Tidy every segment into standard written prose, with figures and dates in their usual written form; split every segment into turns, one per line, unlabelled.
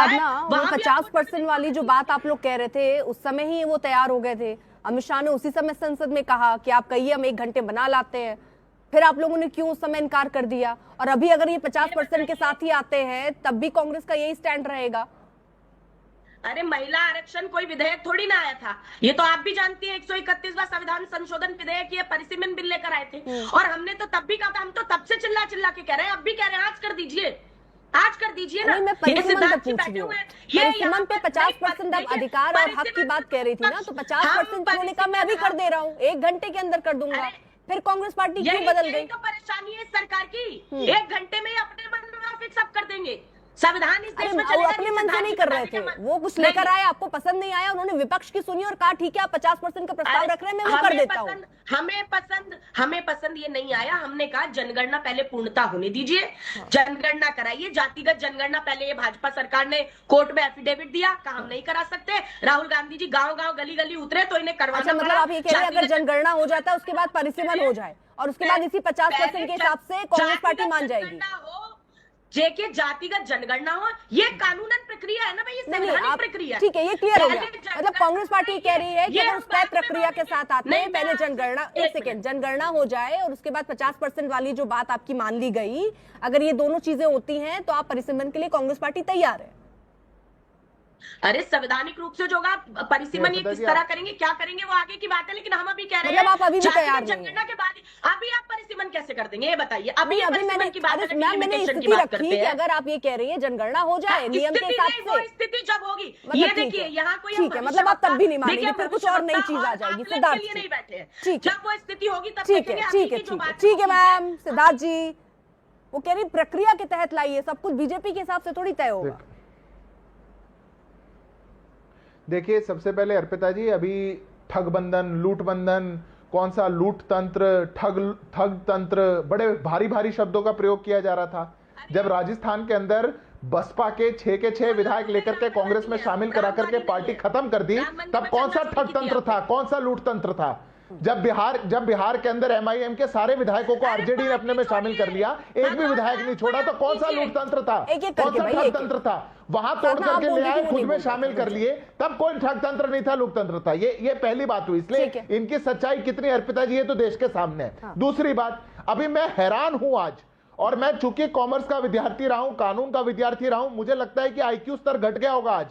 ना वो 50% वाली जो बात आप लोग कह रहे थे, उस समय ही वो तैयार हो गए थे। अमित शाह ने उसी समय संसद में कहा कि आप कहिए, हम 1 घंटे बना लाते हैं। फिर आप लोगों ने क्यों उस समय इनकार कर दिया? और अभी अगर ये 50% के साथ ही आते हैं, तब भी कांग्रेस का यही स्टैंड रहेगा।
अरे महिला आरक्षण कोई विधेयक थोड़ी ना आया था, ये तो आप भी जानती हैं। 131वां संविधान संशोधन विधेयक, ये परिसीमन बिल लेकर आए थे और हमने तो तब भी कहा था, हम तो तब से चिल्ला चिल्ला के कह रहे हैं, अब भी कह रहे हैं, आज कर दीजिए, आज कर दीजिए ना।
मैं परिसीमन पे पूछ रही हूँ, परिसीमन पे 50% आप अधिकार और हक की बात कह रही थी ना, तो 50% उन्होंने कहा मैं अभी कर दे रहा हूँ, 1 घंटे के अंदर कर दूंगा। फिर कांग्रेस पार्टी क्यों बदल गई?
तो परेशानी है सरकार की, 1 घंटे में अपने मन मुताबिक सब कर देंगे। संविधान इस देश में चलेगा,
अपने मन से नहीं कर रहे थे, वो कुछ लेकर आए, आपको पसंद नहीं आया, उन्होंने विपक्ष की सुनी और कहा ठीक है आप 50% का प्रस्ताव रख रहे हैं, मैं वो कर देता हूँ।
हमें पसंद ये नहीं आया। हमने कहा जनगणना पहले पूर्णता होने दीजिए, जनगणना कराइए, जातिगत जनगणना। पहले ये भाजपा सरकार ने कोर्ट में एफिडेविट दिया, कहा हम नहीं करा सकते। राहुल गांधी जी गांव गांव गली गली उतरे तो इन्हें करवाना।
मतलब आप ये कह रहे हैं अगर जनगणना हो जाता है उसके बाद परिसीमन हो जाए और उसके बाद इसी 50% के हिसाब से कांग्रेस पार्टी मान जाएगी?
जेके जातिगत जनगणना हो, ये कानूनन प्रक्रिया है ना भाई, ये संवैधानिक प्रक्रिया।
ठीक है, ये क्लियर हो गया। मतलब कांग्रेस पार्टी कह रही है कि अगर उस तय प्रक्रिया के साथ आते हैं, पहले जनगणना, 1 सेकेंड, जनगणना हो जाए और उसके बाद 50% वाली जो बात आपकी मान ली गई, अगर ये दोनों चीजें होती हैं तो आप परिसीमन के लिए कांग्रेस पार्टी तैयार है?
अरे संवैधानिक रूप से जो होगा परिसीमन, ये किस तरह करेंगे, क्या करेंगे, वो आगे की बात है। लेकिन हम अभी कह रहे हैं,
मतलब आप अभी भी तैयार नहीं
जनगणना के बाद अभी आप परिसीमन कैसे कर देंगे, ये बताइए।
मैंने स्थिति रखी कि अगर आप ये कह रही है जनगणना हो जाए नियम के हिसाब से,
स्थिति जब होगी, ये देखिए यहाँ कोई,
ठीक है, मतलब आप तब भी नहीं मानेंगे, फिर कुछ और नई चीज आ जाएगी। सिद्धार्थ जी
नहीं बैठे,
ठीक है,
जब वो स्थिति होगी तब
ठीक है, ठीक है, ठीक है मैम। सिद्धार्थ जी वो कह रही प्रक्रिया के तहत लाइए, सब कुछ बीजेपी के हिसाब से थोड़ी तय होगा।
देखिए, सबसे पहले अर्पिता जी, अभी ठग बंधन, लूट बंधन, कौन सा लूट तंत्र, ठग तंत्र, बड़े भारी भारी शब्दों का प्रयोग किया जा रहा था। जब राजस्थान के अंदर बसपा के 6 के 6 विधायक लेकर के कांग्रेस में शामिल करा करके पार्टी खत्म कर दी, तब कौन सा ठग तंत्र था, कौन सा लूट तंत्र था? जब बिहार के अंदर एमआईएम के सारे विधायकों को आरजेडी ने अपने में शामिल कर लिया, एक भी विधायक नहीं छोड़ा, तो कौन सा लूट तंत्र था, कौन सा ठग तंत्र था? वहां तोड़ करके ले आए, खुद में शामिल कर लिए, तब कोई ठग तंत्र नहीं था, लोकतंत्र था। ये पहली बात हुई। इसलिए इनकी सच्चाई कितनी अर्पिता जी, ये तो देश के सामने है। दूसरी बात, अभी मैं हैरान हूं आज, और मैं चूंकि कॉमर्स का विद्यार्थी रहा हूं, कानून का विद्यार्थी रहा हूं, मुझे लगता है कि आईक्यू स्तर घट गया होगा आज।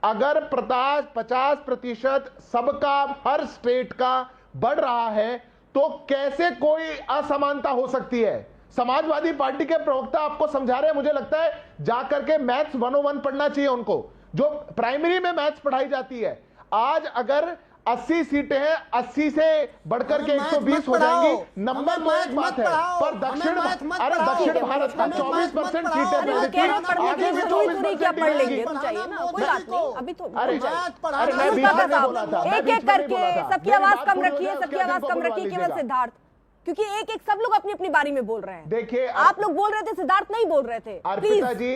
अगर 50% सबका, हर स्टेट का बढ़ रहा है, तो कैसे कोई असमानता हो सकती है? समाजवादी पार्टी के प्रवक्ता आपको समझा रहे हैं, मुझे लगता है जाकर के मैथ्स 101 पढ़ना चाहिए उनको, जो प्राइमरी में मैथ्स पढ़ाई जाती है। आज अगर 80 सीटें हैं, 80 से बढ़कर के 120 हो जाएंगी। नंबर तो एक बात है, पर दक्षिण भारत का 24% सीटें
आगे भी 24% क्या पढ़ लेंगे? कोई बात नहीं, अभी तो एक एक करके सबकी आवाज कम रखिए, सबकी आवाज कम रखिए। केवल सिद्धार्थ, क्योंकि एक एक सब लोग अपनी अपनी बारी में बोल रहे हैं।
देखिए,
आप लोग बोल रहे थे, सिद्धार्थ नहीं बोल रहे थे।
अर्पिता जी,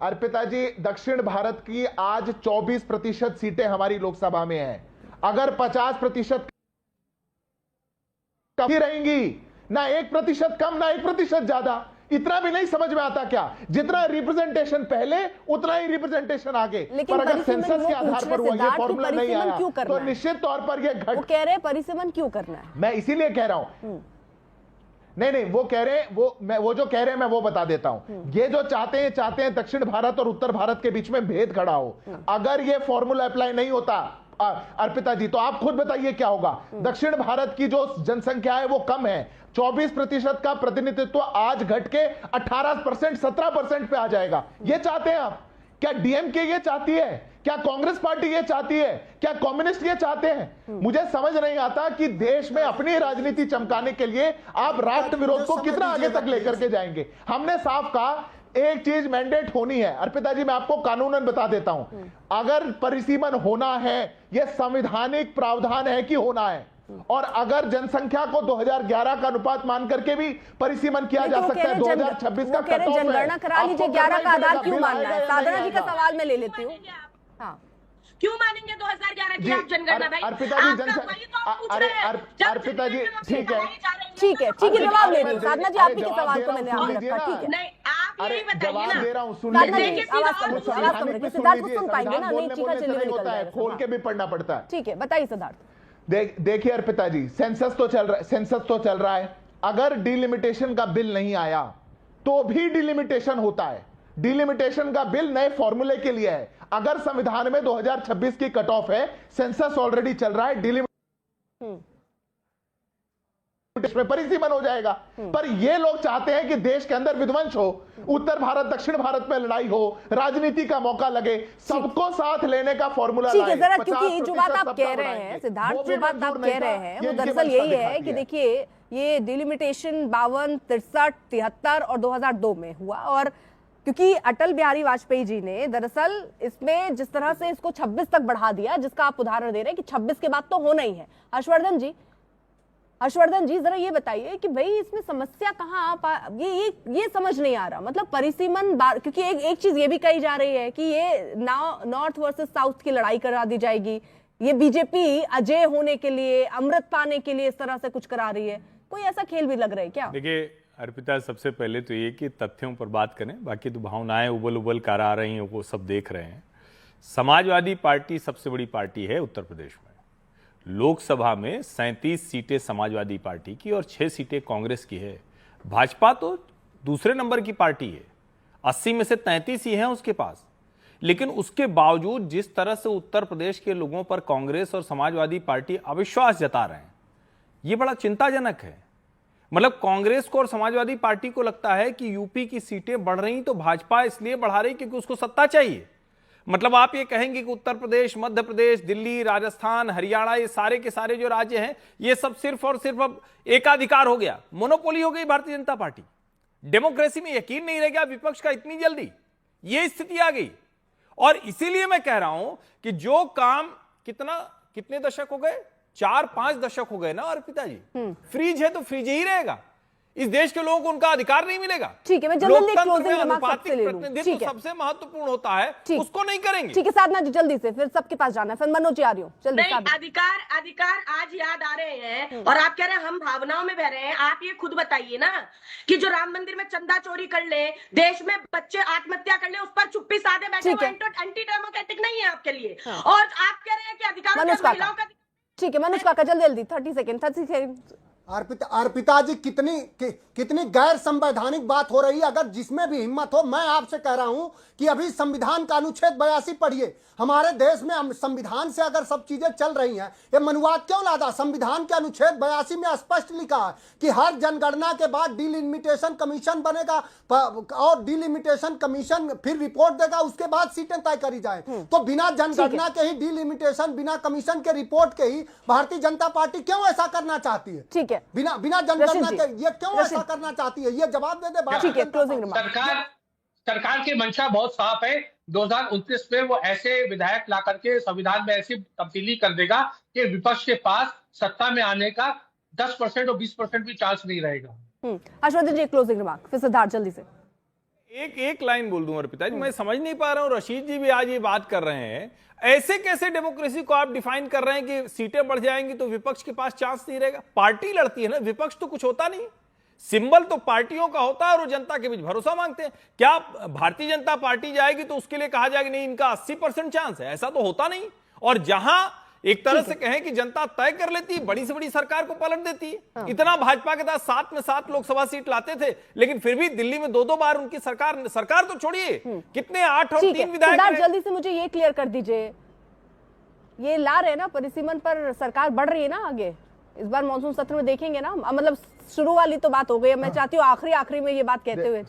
अर्पिता जी, दक्षिण भारत की आज 24% सीटें हमारी लोकसभा में हैं। अगर 50% कम ही रहेंगी, ना 1% कम, ना 1% ज्यादा, इतना भी नहीं समझ में आता क्या? जितना रिप्रेजेंटेशन पहले, उतना ही रिप्रेजेंटेशन आगे। पर अगर सेंसस के आधार पर हुआ, ये फॉर्मूला नहीं आया, तो निश्चित तौर पर ये घट।
वो कह रहे हैं परिसीमन क्यों करना है,
मैं इसीलिए कह रहा हूं। नहीं, वो कह रहे हैं, वो जो कह रहे हैं मैं वो बता देता हूं। ये जो चाहते हैं दक्षिण भारत और उत्तर भारत के बीच में भेद खड़ा हो। अगर ये फॉर्मूला अप्लाई नहीं होता अर्पिता जी, तो आप खुद बताइए क्या होगा। दक्षिण भारत की जो जनसंख्या है वो कम है, 24% का प्रतिनिधित्व आज घट के 18%, 17% पे आ जाएगा। ये चाहते हैं आप? क्या डीएमके ये चाहती है? क्या कांग्रेस पार्टी ये चाहती है? क्या कम्युनिस्ट ये चाहते हैं? मुझे समझ नहीं आता कि देश में अपनी राजनीति चमकाने के लिए आप राष्ट्र विरोध को कितना आगे तक लेकर के जाएंगे। हमने साफ कहा, एक चीज मैंडेट होनी है। अर्पिता जी, मैं आपको कानूनन बता देता हूं, अगर परिसीमन होना है, यह संवैधानिक प्रावधान है कि होना है, और अगर जनसंख्या को 2011 का अनुपात मान करके भी परिसीमन किया जा सकता है, 2026 का कट ऑफ है।
जनगणना करा लीजिए, 11 का आधार क्यों मानना है? साधना जी का सवाल मैं ले लेती हूँ। हाँ,
क्यों मानेंगे 2011 की आप जनगणना? भाई
अर्पिता जी, अर्पिता जी, ठीक है,
जवाब ले रही हूँ। साधना जी, आप ही के सवाल को मैंने रखा। ठीक है,
नहीं, आप आप यही बताइए
जवाब
ना।
दे रहा हूँ, सुन
साधना
लीजिए।
जी, आवाज कम कीजिए, आवाज कम रखिए। सिद्धार्थ को सुन पाएंगे ना, नहीं चीखा चिल्ली में निकल
होता है,
जाएगा।
खोल के भी पढ़ना पड़ता है।
ठीक है, बताइए सिद्धार्थ।
देखिए अर्पिता जी, सेंसस तो चल रहा है। अगर डिलिमिटेशन का बिल नहीं आया तो भी डिलिमिटेशन होता है। डिलिमिटेशन का बिल नए फॉर्मूले के लिए है। अगर संविधान में 2026 की कट ऑफ है, सेंसस ऑलरेडी चल रहा है, डिलिमिटेशन में परिसीमन हो जाएगा। पर ये लोग चाहते हैं कि देश के अंदर विध्वंस हो, उत्तर भारत दक्षिण भारत में लड़ाई हो, राजनीति का मौका लगे, सबको साथ लेने का फॉर्मूला
ठीक है, जरा
50%
क्योंकि जो बात आप
सबका
कह रहे हैं
बढ़ाएंगे।
सिद्धार्थ,
वो
जो
भी
बात
मंजूर
आप
नहीं
कह
था,
रहे हैं
ये
वो
इनके
दरअसल
मंशा
यही
दिखा
है कि
दिया।
देखिए ये डिलिमिटेशन 52, 63, 73 और 2002 में हुआ, और क्योंकि अटल बिहारी वाजपेयी जी ने दरअसल इसमें जिस तरह से इसको 26 तक बढ़ा दिया, जिसका आप उदाहरण दे रहे हैं कि 26 के बाद तो होना ही है। हर्षवर्धन जी, जरा ये बताइए कि भाई इसमें समस्या कहाँ ये समझ नहीं आ रहा। मतलब परिसीमन क्योंकि एक चीज ये भी कही जा रही है कि ये नॉर्थ वर्सेस साउथ की लड़ाई करा दी जाएगी, ये बीजेपी अजय होने के लिए, अमृत पाने के लिए इस तरह से कुछ करा रही है। कोई ऐसा खेल भी लग रहा है क्या?
देखिए अर्पिता, सबसे पहले तो ये कि तथ्यों पर बात करें, बाकी तो भावनाएं उबल उबल कर आ रही हैं, वो सब देख रहे हैं। समाजवादी पार्टी सबसे बड़ी पार्टी है उत्तर प्रदेश में। लोकसभा में 37 सीटें समाजवादी पार्टी की और 6 सीटें कांग्रेस की है। भाजपा तो दूसरे नंबर की पार्टी है, 80 में से 33 ही हैं उसके पास। लेकिन उसके बावजूद जिस तरह से उत्तर प्रदेश के लोगों पर कांग्रेस और समाजवादी पार्टी अविश्वास जता रहे हैं, ये बड़ा चिंताजनक है। मतलब कांग्रेस को और समाजवादी पार्टी को लगता है कि यूपी की सीटें बढ़ रही तो भाजपा इसलिए बढ़ा रही क्योंकि उसको सत्ता चाहिए। मतलब आप ये कहेंगे कि उत्तर प्रदेश, मध्य प्रदेश, दिल्ली, राजस्थान, हरियाणा, ये सारे के सारे जो राज्य हैं, ये सब सिर्फ और सिर्फ अब एकाधिकार हो गया, मोनोपोली हो गई भारतीय जनता पार्टी। डेमोक्रेसी में यकीन नहीं रह गया विपक्ष का इतनी जल्दी, ये स्थिति आ गई। और इसीलिए मैं कह रहा हूं कि जो काम कितने दशक हो गए, 4-5 दशक हो गए ना अर्पिता जी, फ्रीज है तो फ्रीज ही रहेगा। इस देश के लोगों को उनका अधिकार नहीं मिलेगा।
ठीक है, मैं जल्दी
लोकतंत्र
क्लोजिंग
में
रिमार्क सबसे ले लूं।
प्रतिनिधित्व
ठीक है,
सबसे महत्वपूर्ण होता है, उसको नहीं करेंगे।
ठीक है साधना जी, जल्दी से, फिर सबके पास जाना है, फिर मनोज जी आ रही हूँ, जल्दी।
नहीं, अधिकार आज याद आ रहे हैं और आप कह रहे हैं हम भावनाओं में बह रहे हैं। आप ये खुद बताइए ना कि जो राम मंदिर में चंदा चोरी कर ले, देश में बच्चे आत्महत्या कर ले, उस पर चुप्पी साधे बैठे, वो एंटी डेमोक्रेटिक नहीं है आपके लिए। और आप कह रहे हैं कि अधिकार महिलाओं का।
ठीक है मनोज काका, जल्दी 30 सेकंड।
अर्पिता जी, कितनी गैर संवैधानिक बात हो रही है। अगर जिसमें भी हिम्मत हो, मैं आपसे कह रहा हूं कि अभी संविधान का अनुच्छेद 82 पढ़िए। हमारे देश में संविधान से अगर सब चीजें चल रही हैं, ये मनुवाद क्यों लादा? संविधान के अनुच्छेद 82 में स्पष्ट लिखा है कि हर जनगणना के बाद डिलिमिटेशन कमीशन बनेगा और डिलिमिटेशन कमीशन फिर रिपोर्ट देगा, उसके बाद सीटें तय करी जाए। तो बिना जनगणना के ही डिलिमिटेशन, बिना कमीशन के रिपोर्ट के ही भारतीय जनता पार्टी क्यों ऐसा करना चाहती है?
ठीक है,
बिना जनगणना के ये क्यों ऐसा करना चाहती है? ये जवाब दे दे।
ठीक है, क्लोजिंग रिमार्क।
सरकार की मंशा बहुत साफ है। 2029 में वो ऐसे विधायक ला करके संविधान में ऐसी तब्दीली कर देगा कि विपक्ष के पास सत्ता में आने का 10% और 20% भी चांस नहीं रहेगा।
हर्षवर्धन जी क्लोजिंग रिमार्क, फिर सिद्धार्थ जल्दी से।
एक लाइन बोल दूं अर्पिता जी, मैं समझ नहीं पा रहा हूं, रशीद जी भी आज ये बात कर रहे हैं, ऐसे कैसे डेमोक्रेसी को आप डिफाइन कर रहे हैं कि सीटें बढ़ जाएंगी तो विपक्ष के पास चांस नहीं रहेगा? पार्टी लड़ती है ना, विपक्ष तो कुछ होता नहीं। सिंबल तो पार्टियों का होता है और वो जनता के बीच भरोसा मांगते हैं। क्या भारतीय जनता पार्टी जाएगी तो उसके लिए कहा जाएगा नहीं इनका 80% चांस है? ऐसा तो होता नहीं। और जहां एक तरह से कहें कि जनता तय कर लेती है, बड़ी से बड़ी सरकार को पलट देती है। इतना भाजपा के साथ 7 में 7 लोकसभा सीट लाते थे, लेकिन फिर भी दिल्ली में 2-2 बार उनकी सरकार तो छोड़िए, कितने 8 और 3 विधायक।
जल्दी से मुझे ये क्लियर कर दीजिए, ये ला रहे ना परिसीमन पर सरकार बढ़ रही है ना आगे, इस बार मॉनसून सत्र में देखेंगे ना? मतलब शुरू वाली तो बात हो गई, मैं चाहती हूँ आखिरी में ये बात कहते हुए।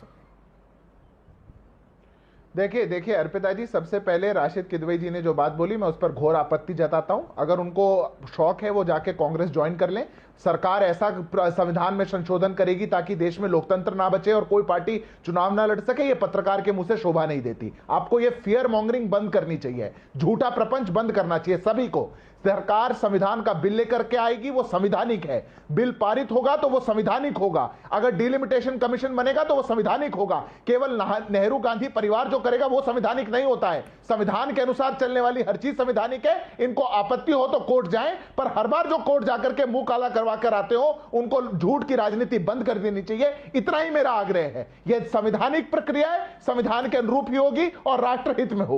देखिए अर्पिता जी, सबसे पहले राशिद किदवई जी ने जो बात बोली, मैं उस पर घोर आपत्ति जताता हूं। अगर उनको शौक है वो जाके कांग्रेस ज्वाइन कर लें। सरकार ऐसा संविधान में संशोधन करेगी ताकि देश में लोकतंत्र ना बचे और कोई पार्टी चुनाव ना लड़ सके, ये पत्रकार के मुंह से शोभा नहीं देती। आपको ये फियर मॉन्गरिंग बंद करनी चाहिए, झूठा प्रपंच बंद करना चाहिए सभी को। सरकार संविधान का बिल लेकर के आएगी, वो संवैधानिक है। बिल पारित होगा तो वो संवैधानिक होगा। अगर डिलिमिटेशन कमीशन बनेगा तो वो संवैधानिक होगा। केवल नेहरू गांधी परिवार जो करेगा वो संवैधानिक नहीं होता है। संविधान के अनुसार चलने वाली हर चीज संवैधानिक है। इनको आपत्ति हो तो कोर्ट जाएं, पर हर बार जो कोर्ट जाकर के मुंह काला करवा कर आते हो उनको झूठ की राजनीति बंद कर देनी चाहिए। इतना ही मेरा आग्रह है। यह संवैधानिक प्रक्रिया है, संविधान के अनुरूप ही होगी और राष्ट्रहित में होगी।